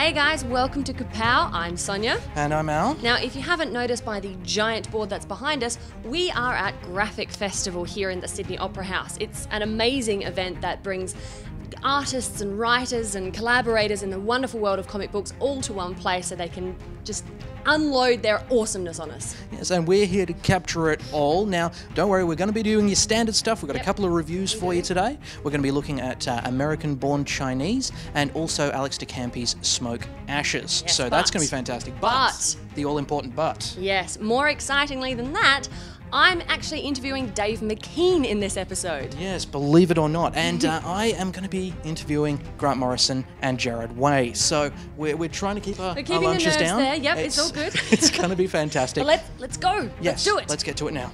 Hey guys, welcome to Kapow. I'm Sonya. And I'm Al. Now, if you haven't noticed by the giant board that's behind us, we are at Graphic Festival here in the Sydney Opera House. It's an amazing event that brings artists and writers and collaborators in the wonderful world of comic books all to one place so they can just unload their awesomeness on us. Yes, and we're here to capture it all. Now, don't worry, we're going to be doing your standard stuff. We've got a couple of reviews for you today. We're going to be looking at American-born Chinese and also Alex de Campy's Smoke Ashes. Yes, so that's going to be fantastic. But the all-important but. Yes, more excitingly than that, I'm actually interviewing Dave McKean in this episode. Yes, believe it or not. And I am going to be interviewing Morrison and Gerard Way. So we're trying to keep our lunches down. There. Yep, it's all good. It's going to be fantastic. But let's go. Yes, let's do it. Let's get to it now.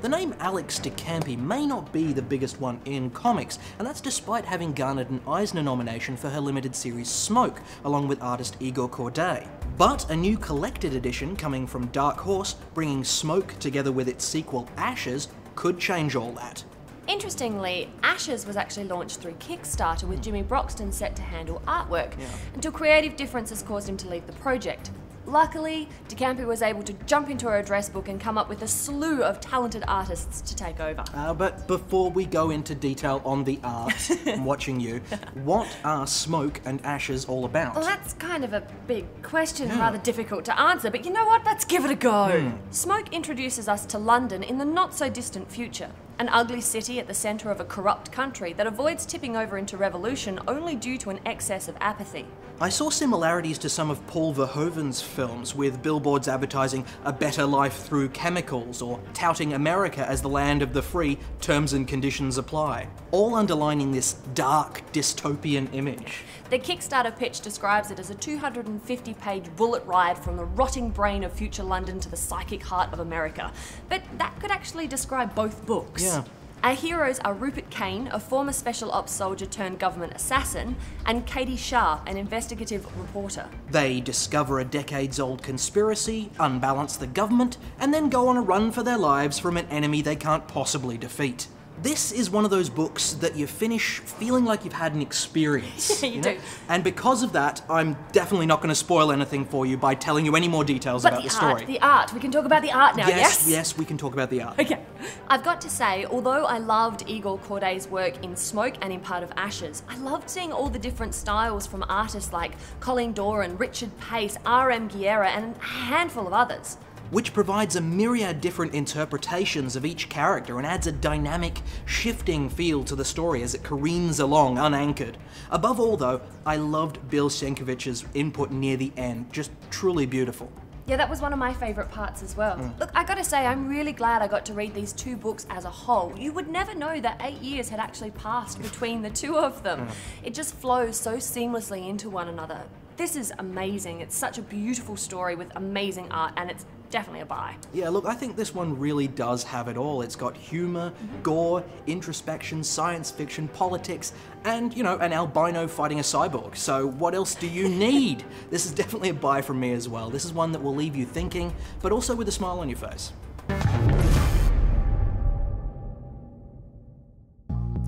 The name Alex de Campy may not be the biggest one in comics, and that's despite having garnered an Eisner nomination for her limited series Smoke, along with artist Igor Corday. But a new collected edition coming from Dark Horse, bringing Smoke together with its sequel Ashes, could change all that. Interestingly, Ashes was actually launched through Kickstarter with Jimmy Broxton set to handle artwork, until creative differences caused him to leave the project. Luckily, de Campy was able to jump into her address book and come up with a slew of talented artists to take over. But before we go into detail on the art, I'm watching you, what are Smoke and Ashes all about? Well, that's kind of a big question, rather difficult to answer, but you know what? Let's give it a go. Smoke introduces us to London in the not-so-distant future. An ugly city at the centre of a corrupt country that avoids tipping over into revolution only due to an excess of apathy. I saw similarities to some of Paul Verhoeven's films, with billboards advertising a better life through chemicals or touting America as the land of the free, terms and conditions apply, all underlining this dark, dystopian image. The Kickstarter pitch describes it as a 250-page bullet ride from the rotting brain of future London to the psychic heart of America. But that could actually describe both books. Yeah. Our heroes are Rupert Kane, a former special ops soldier turned government assassin, and Katie Shah, an investigative reporter. They discover a decades-old conspiracy, unbalance the government, and then go on a run for their lives from an enemy they can't possibly defeat. This is one of those books that you finish feeling like you've had an experience. You do. And because of that, I'm definitely not going to spoil anything for you by telling you any more details about the story. The art. We can talk about the art now, yes? Yes, we can talk about the art. Okay. I've got to say, although I loved Igor Corday's work in Smoke and in Part of Ashes, I loved seeing all the different styles from artists like Colin Doran, Richard Pace, R.M. Guerra, and a handful of others. Which provides a myriad different interpretations of each character and adds a dynamic, shifting feel to the story as it careens along unanchored. Above all though, I loved Bill Sienkiewicz's input near the end, just truly beautiful. Yeah, that was one of my favourite parts as well. Look, I gotta say, I'm really glad I got to read these two books as a whole. You would never know that 8 years had actually passed between the two of them. It just flows so seamlessly into one another. This is amazing. It's such a beautiful story with amazing art, and it's definitely a buy. Yeah, look, I think this one really does have it all. It's got humour, gore, introspection, science fiction, politics, and, you know, an albino fighting a cyborg. So what else do you need? This is definitely a buy from me as well. This is one that will leave you thinking, but also with a smile on your face.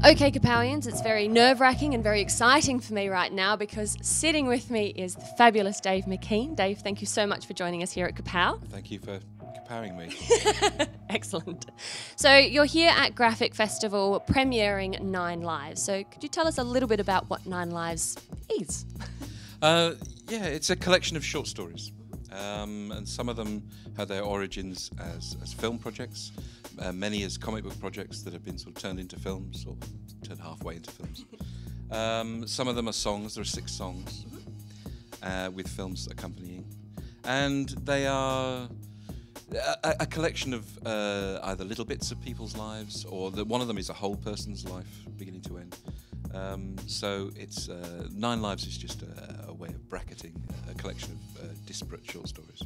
Okay, Kapowians, it's very nerve-wracking and very exciting for me right now because sitting with me is the fabulous Dave McKean. Dave, thank you so much for joining us here at Kapow. Thank you for Kapowing me. Excellent. So you're here at Graphic Festival premiering 9 Lives. So could you tell us a little bit about what 9 Lives is? Yeah, it's a collection of short stories. And some of them had their origins as film projects, many as comic book projects that have been sort of turned into films or turned halfway into films. Some of them are songs. There are 6 songs with films accompanying, and they are a collection of either little bits of people's lives, or one of them is a whole person's life, beginning to end. So it's 9 Lives is just a way of bracketing a collection of disparate short stories.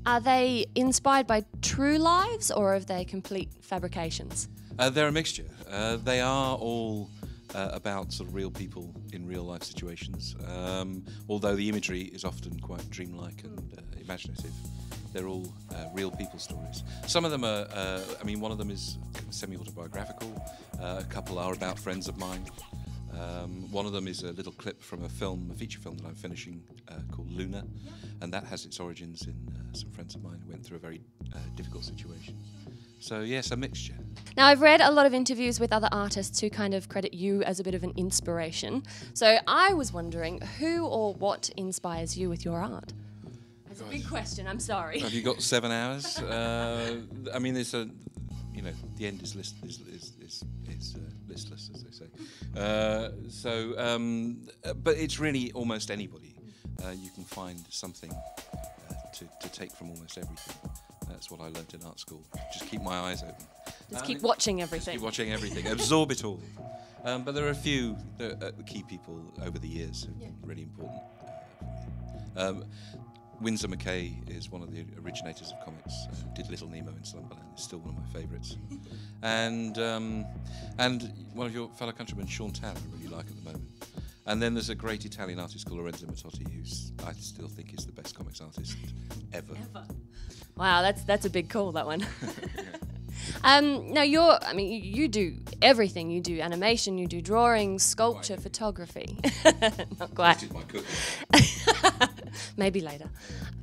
Are they inspired by true lives, or are they complete fabrications? They're a mixture. They are all about sort of real people in real life situations, although the imagery is often quite dreamlike and imaginative. They're all real people stories. Some of them are, I mean, one of them is semi-autobiographical. A couple are about friends of mine. One of them is a little clip from a feature film that I'm finishing called Luna, and that has its origins in some friends of mine who went through a very difficult situation. So yes, a mixture. Now, I've read a lot of interviews with other artists who kind of credit you as a bit of an inspiration. So I was wondering, who or what inspires you with your art? That's a big question, I'm sorry. Have you got 7 hours? I mean, there's a, you know, the end is listless, as they say. But it's really almost anybody. You can find something to take from almost everything. That's what I learnt in art school. Just keep my eyes open. Just keep watching everything. Just keep watching everything. Absorb it all. But there are a few key people over the years who've been really important for me. Winsor McKay is one of the originators of comics. Did Little Nemo in Slumberland. Is still one of my favourites. And one of your fellow countrymen, Sean Tan, I really like at the moment. And then there's a great Italian artist called Lorenzo Mattotti, who I still think is the best comics artist ever. Wow, that's a big call, that one. Now you do everything. You do animation, you do drawing, sculpture, photography. Not quite. This is my cooking. Maybe later.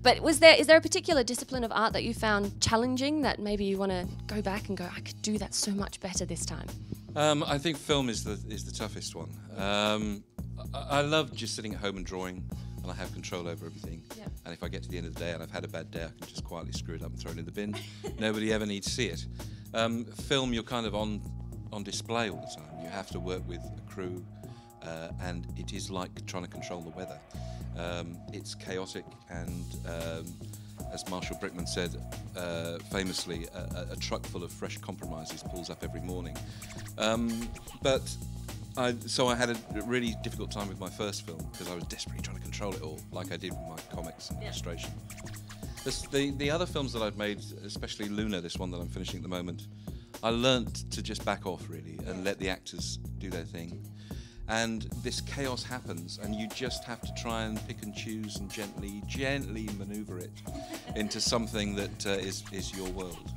But is there a particular discipline of art that you found challenging that maybe you want to go back and go, I could do that so much better this time? I think film is the toughest one. I love just sitting at home and drawing, and I have control over everything. Yeah. And if I get to the end of the day and I've had a bad day, I can just quietly screw it up and throw it in the bin. Nobody ever needs to see it. Film, you're kind of on display all the time. You have to work with a crew, and it is like trying to control the weather. It's chaotic, and as Marshall Brickman said famously, a truck full of fresh compromises pulls up every morning. So I had a really difficult time with my first film because I was desperately trying to control it all, like I did with my comics and illustration. The other films that I've made, especially Luna, this one that I'm finishing at the moment, I learnt to just back off really and let the actors do their thing. And this chaos happens, and you just have to try and pick and choose and gently manoeuvre it into something that is your world.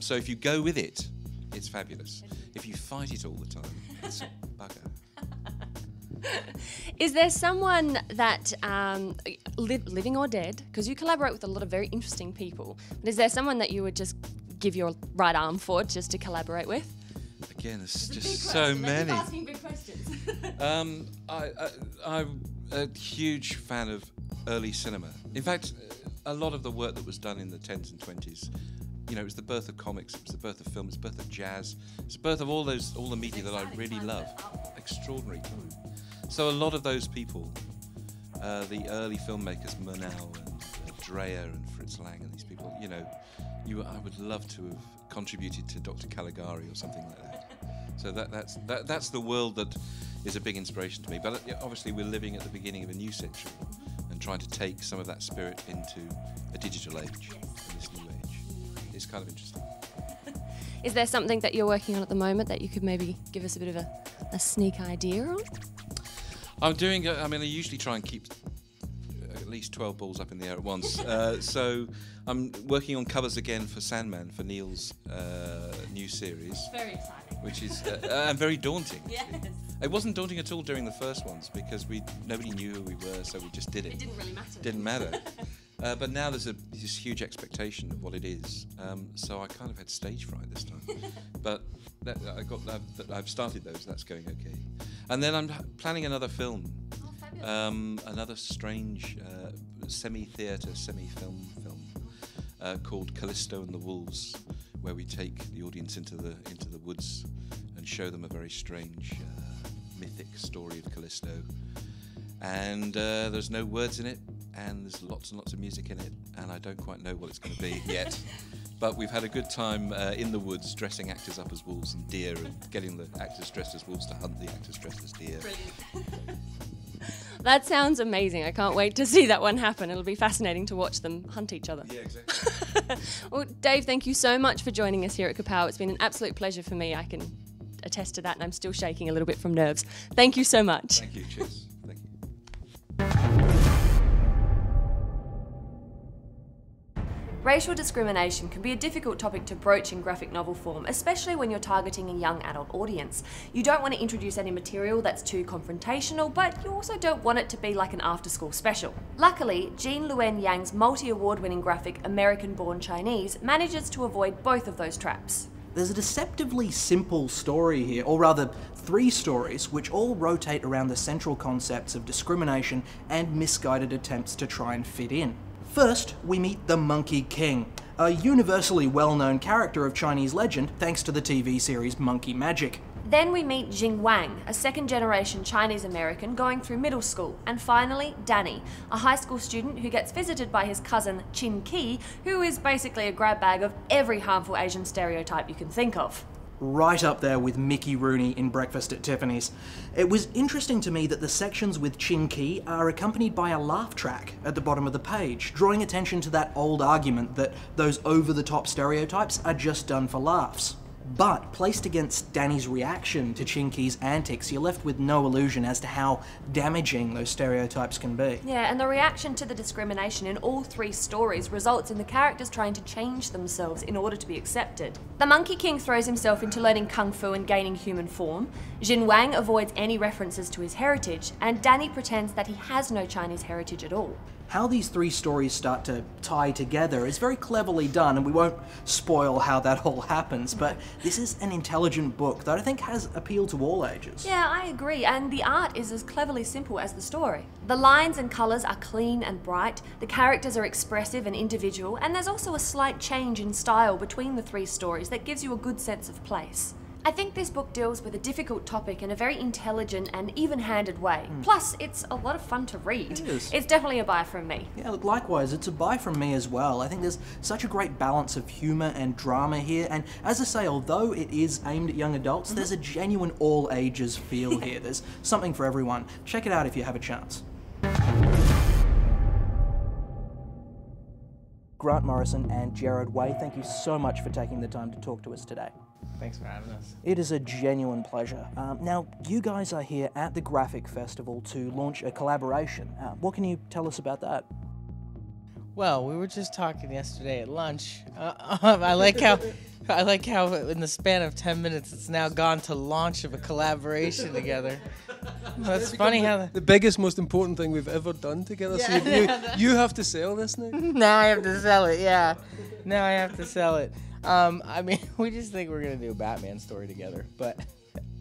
So if you go with it, it's fabulous. If you fight it all the time, it's a bugger. Is there someone that, living or dead, because you collaborate with a lot of very interesting people, but is there someone that you would just give your right arm for just to collaborate with? Again, there's just so many. Asking big questions. I'm a huge fan of early cinema. In fact, a lot of the work that was done in the 10s and 20s, you know, it was the birth of comics, it was the birth of film, it's the birth of jazz, it's the birth of all the media that I really love. Extraordinary time. So a lot of those people, the early filmmakers, Murnau and Dreyer and Fritz Lang and these people, you know, I would love to have contributed to Dr. Caligari or something like that. So that's the world that is a big inspiration to me. But obviously we're living at the beginning of a new century and trying to take some of that spirit into a digital age, in this new age. It's kind of interesting. Is there something that you're working on at the moment that you could maybe give us a bit of a sneak idea on? I usually try and keep at least 12 balls up in the air at once. So I'm working on covers again for Sandman, for Neil's new series. Very exciting. Which is very daunting. Yes. It wasn't daunting at all during the first ones because nobody knew who we were, so we just did it. It didn't really matter. Didn't matter. But now there's this huge expectation of what it is. So I kind of had stage fright this time. But I've started those. That's going okay. And then I'm planning another film. Oh, fabulous. Another strange semi-theatre, semi-film called Callisto and the Wolves, where we take the audience into the woods and show them a very strange mythic story of Callisto. And there's no words in it, and there's lots and lots of music in it, and I don't quite know what it's going to be yet. But we've had a good time in the woods, dressing actors up as wolves and deer, and getting the actors dressed as wolves to hunt the actors dressed as deer. Brilliant. That sounds amazing. I can't wait to see that one happen. It'll be fascinating to watch them hunt each other. Yeah, exactly. Well, Dave, thank you so much for joining us here at Kapow. It's been an absolute pleasure for me. I can attest to that, and I'm still shaking a little bit from nerves. Thank you so much. Thank you. Cheers. Thank you. Racial discrimination can be a difficult topic to broach in graphic novel form, especially when you're targeting a young adult audience. You don't want to introduce any material that's too confrontational, but you also don't want it to be like an after-school special. Luckily, Jean Luen Yang's multi-award-winning graphic American-Born Chinese manages to avoid both of those traps. There's a deceptively simple story here, or rather 3 stories, which all rotate around the central concepts of discrimination and misguided attempts to try and fit in. First, we meet the Monkey King, a universally well-known character of Chinese legend thanks to the TV series Monkey Magic. Then we meet Jing Wang, a second-generation Chinese-American going through middle school. And finally, Danny, a high school student who gets visited by his cousin Chin Ki, who is basically a grab bag of every harmful Asian stereotype you can think of. Right up there with Mickey Rooney in Breakfast at Tiffany's. It was interesting to me that the sections with Chin Ki are accompanied by a laugh track at the bottom of the page, drawing attention to that old argument that those over-the-top stereotypes are just done for laughs. But placed against Danny's reaction to Chin Ki's antics, you're left with no illusion as to how damaging those stereotypes can be. Yeah, and the reaction to the discrimination in all 3 stories results in the characters trying to change themselves in order to be accepted. The Monkey King throws himself into learning kung fu and gaining human form, Jin Wang avoids any references to his heritage, and Danny pretends that he has no Chinese heritage at all. How these 3 stories start to tie together is very cleverly done, and we won't spoil how that all happens, but this is an intelligent book that I think has appeal to all ages. Yeah, I agree, and the art is as cleverly simple as the story. The lines and colours are clean and bright, the characters are expressive and individual, and there's also a slight change in style between the 3 stories that gives you a good sense of place. I think this book deals with a difficult topic in a very intelligent and even-handed way. Plus, it's a lot of fun to read. It is. It's definitely a buy from me. Yeah, look, likewise, it's a buy from me as well. I think there's such a great balance of humour and drama here, and as I say, although it is aimed at young adults, there's a genuine all-ages feel here. There's something for everyone. Check it out if you have a chance. Grant Morrison and Gerard Way, thank you so much for taking the time to talk to us today. Thanks for having us. It is a genuine pleasure. Now, you guys are here at the Graphic Festival to launch a collaboration. What can you tell us about that? Well, we were just talking yesterday at lunch. I like how in the span of 10 minutes it's now gone to launch of a collaboration together. That's funny how the biggest, most important thing we've ever done together. Yeah. So you have to sell this now. Now I have to sell it. Yeah. Now I have to sell it. I mean, we just think we're gonna do a Batman story together, but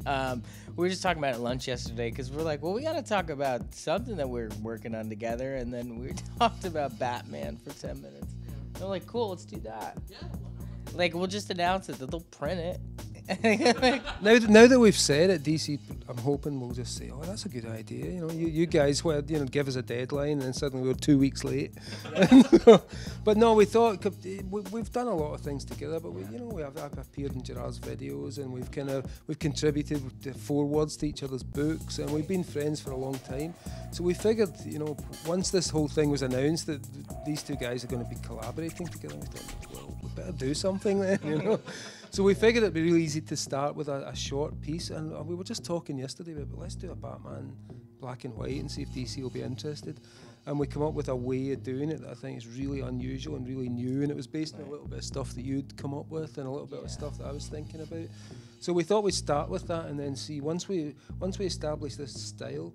we were just talking about it at lunch yesterday because we're like, well, we gotta talk about something that we're working on together, and then we talked about Batman for 10 minutes. And we're like, cool, let's do that. Yeah. Like, we'll just announce it that they'll print it. Now that we've said it, DC, I'm hoping we'll just say, oh, that's a good idea. You know, you guys, well, you know, give us a deadline, and then suddenly we're 2 weeks late. But no, we thought we've done a lot of things together. But I've appeared in Gerard's videos, and we've contributed the forewords to each other's books, and we've been friends for a long time. So we figured, you know, once this whole thing was announced that these 2 guys are going to be collaborating together, we thought, well, we better do something then, you know. So we figured it'd be really easy to start with a short piece, and we were just talking yesterday about, let's do a Batman black and white and see if DC will be interested. And we come up with a way of doing it that I think is really unusual and really new, and it was based on a little bit of stuff that you'd come up with and a little bit of stuff that I was thinking about. So we thought we'd start with that and then see, once we establish this style,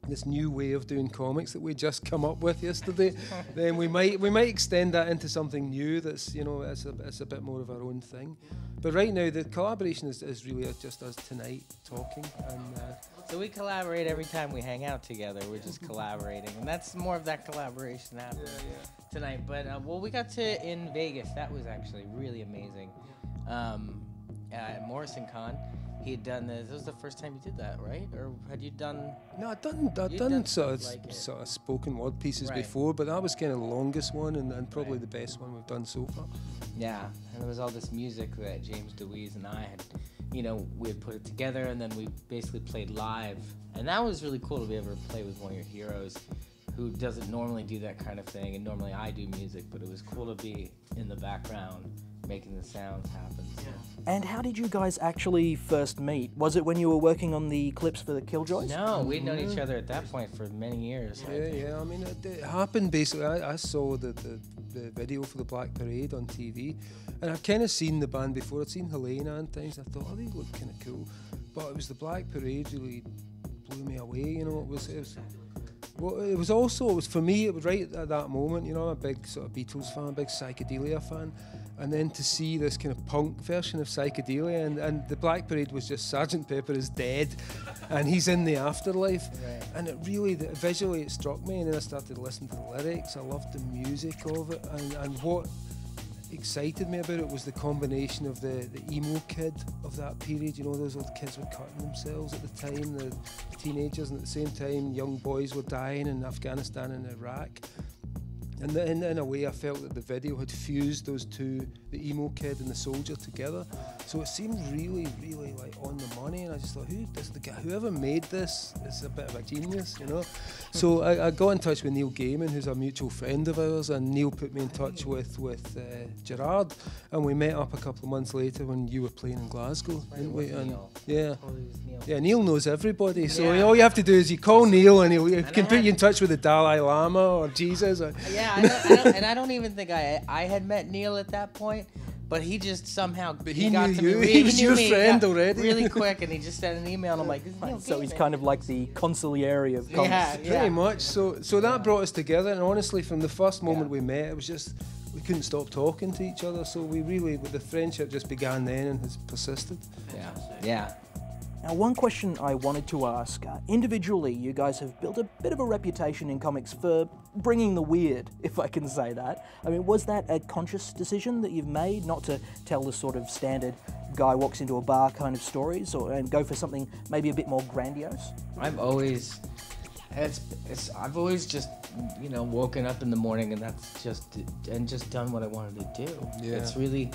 this new way of doing comics that we just come up with yesterday, then we might extend that into something new that's, you know, it's a bit more of our own thing. But right now the collaboration is really just us tonight talking, and so we collaborate every time we hang out together. We're just collaborating, and that's more of that collaboration happening tonight. But well, we got to in Vegas. That was actually really amazing. At Morrison Con, he had done this. This was the first time you did that, right? Or had you done? No, I'd done sort of spoken word pieces before, but that was kind of the longest one and probably the best one we've done so far. Yeah, and there was all this music that James DeWeese and I had, you know, we had put it together, and then we basically played live, and that was really cool to be able to play with one of your heroes, who doesn't normally do that kind of thing, and normally I do music, but it was cool to be in the background making the sounds happen. So. And how did you guys actually first meet? Was it when you were working on the clips for the Killjoys? No, we'd known each other at that point for many years. Yeah. I mean, it happened basically. I saw the video for the Black Parade on TV, and I've kind of seen the band before. I'd seen Helena and things. I thought, oh, they look kind of cool. But it was the Black Parade really blew me away. You know, it was for me. It was right at that moment. You know, I'm a big sort of Beatles fan, a big psychedelia fan. And then to see this kind of punk version of psychedelia, and the Black Parade was just Sgt. Pepper is dead, and he's in the afterlife, and it really, visually it struck me, and then I started to listen to the lyrics. I loved the music of it, and what excited me about it was the combination of the emo kid of that period. You know, those old kids were cutting themselves at the time, the teenagers, and at the same time young boys were dying in Afghanistan and Iraq. And in a way, I felt that the video had fused those two, the emo kid and the soldier, together. So it seemed really, really like on the money. And I just thought, whoever made this is a bit of a genius, you know. So I got in touch with Neil Gaiman, who's a mutual friend of ours, and Neil put me in touch with Gerard, and we met up a couple of months later when you were playing in Glasgow, didn't we? And yeah, Neil knows everybody. So all you have to do is you call Neil, and he can put you in touch with the Dalai Lama or Jesus. Or, I don't even think I had met Neil at that point, but he just somehow he got knew to me. you. He was your me, friend already. Really quick, and he just sent an email, and I'm like, this is Neil So he's Gaiman. kind of like the consigliere of comics. Pretty much. So that brought us together, and honestly, from the first moment we met, it was just we couldn't stop talking to each other. So the friendship just began then and has persisted. Yeah. Now, one question I wanted to ask, individually, you guys have built a bit of a reputation in comics for bringing the weird, if I can say that. I mean, was that a conscious decision that you've made, not to tell the sort of standard guy walks into a bar kind of stories, and go for something maybe a bit more grandiose? I've always just, you know, woken up in the morning and just done what I wanted to do. Yeah. It's really,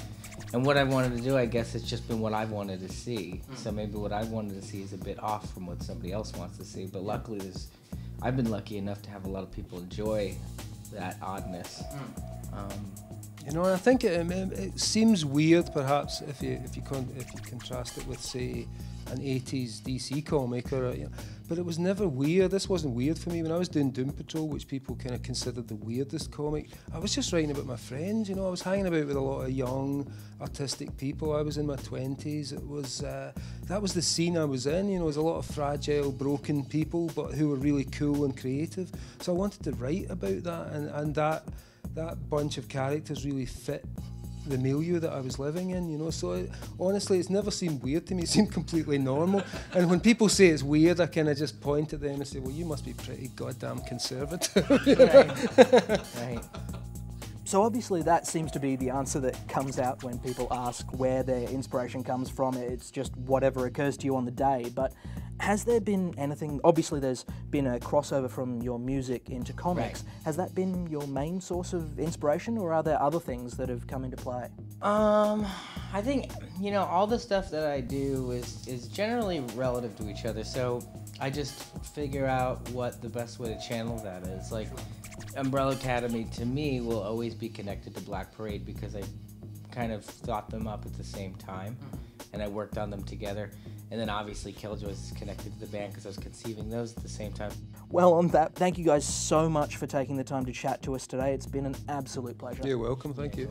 and what I wanted to do, I guess it's just been what I wanted to see. So maybe what I wanted to see is a bit off from what somebody else wants to see. But luckily, I've been lucky enough to have a lot of people enjoy that oddness. You know, I think it seems weird, perhaps, if you contrast it with, say, an 80s DC comic, or but it was never weird. This wasn't weird for me. When I was doing Doom Patrol, which people kind of considered the weirdest comic, I was just writing about my friends. You know, I was hanging about with a lot of young, artistic people. I was in my 20s. It was that was the scene I was in. You know, there was a lot of fragile, broken people, but who were really cool and creative. So I wanted to write about that, and that bunch of characters really fit the milieu that I was living in, you know. So honestly, it's never seemed weird to me. It seemed completely normal. And when people say it's weird, I kind of just point at them and say, well, you must be pretty goddamn conservative. Right. So obviously that seems to be the answer that comes out when people ask where their inspiration comes from. It's just whatever occurs to you on the day. But has there been anything, obviously there's been a crossover from your music into comics. Right. Has that been your main source of inspiration, or are there other things that have come into play? I think, you know, all the stuff that I do is generally relative to each other. So I just figure out what the best way to channel that is. Like, Umbrella Academy, to me, will always be connected to Black Parade because I kind of thought them up at the same time, and I worked on them together. And then obviously Killjoys is connected to the band because I was conceiving those at the same time. Well, on that, thank you guys so much for taking the time to chat to us today. It's been an absolute pleasure. You're welcome, thank you.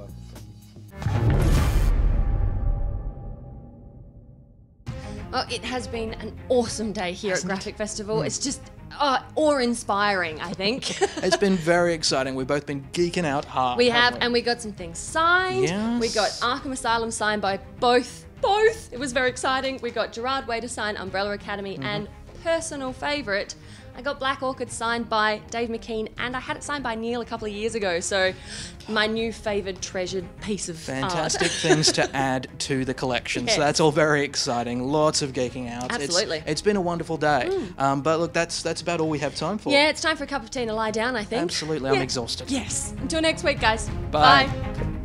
Well, it has been an awesome day here at Graphic Festival. It's just awe-inspiring, I think. It's been very exciting. We've both been geeking out hard. We have, and we got some things signed. Yes. We got Arkham Asylum signed by both. It was very exciting. We got Gerard Way to sign Umbrella Academy, and personal favourite, I got Black Orchid signed by Dave McKean, and I had it signed by Neil a couple of years ago, so my new favoured, treasured piece of fantastic art. things to add to the collection. Yes. So that's all very exciting. Lots of geeking out. Absolutely. It's been a wonderful day. But look, that's about all we have time for. Yeah, it's time for a cup of tea and a lie down, I think. Absolutely, I'm exhausted. Yes. Until next week, guys. Bye. Bye.